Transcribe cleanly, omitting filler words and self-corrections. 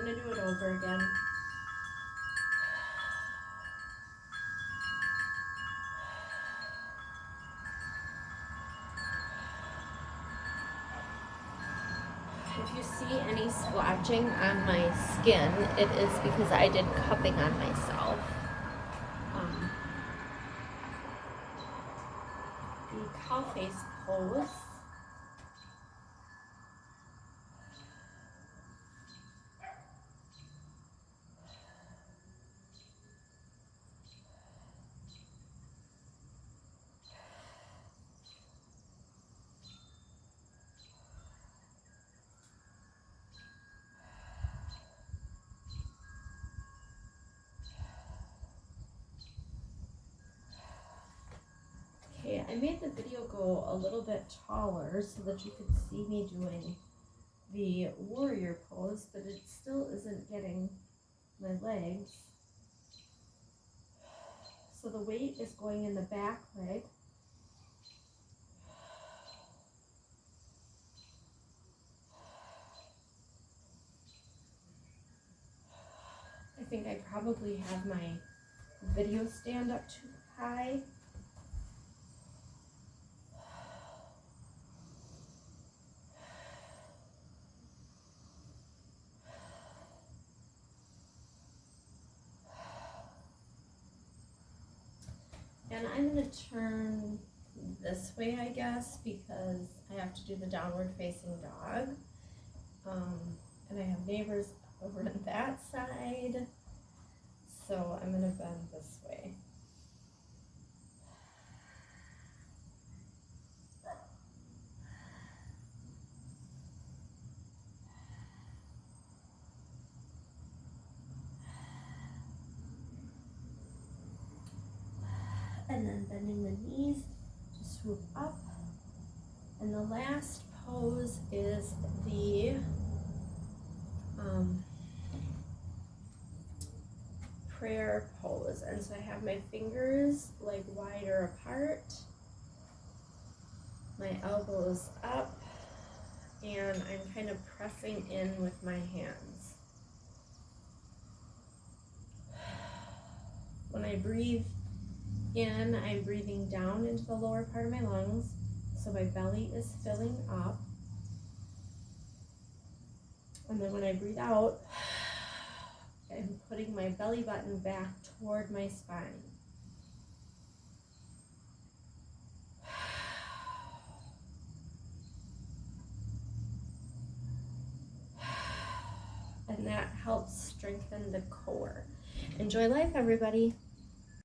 going to do it over again. If you see any splotching on my skin, it is because I did cupping on myself. The cow face pose. Okay, I made the video go a little bit taller so that you could see me doing the warrior pose, but it still isn't getting my legs. So the weight is going in the back leg. I think I probably have my video stand up too high. And I'm going to turn this way, I guess, because I have to do the downward facing dog. And I have neighbors over on that side. So I'm going to bend this way. And then bending the knees to swoop up. And the last pose is the prayer pose. And so I have my fingers like wider apart, my elbows up, and I'm kind of pressing in with my hands. When I breathe in, I'm breathing down into the lower part of my lungs, so my belly is filling up. And then when I breathe out, I'm putting my belly button back toward my spine. And that helps strengthen the core. Enjoy life, everybody.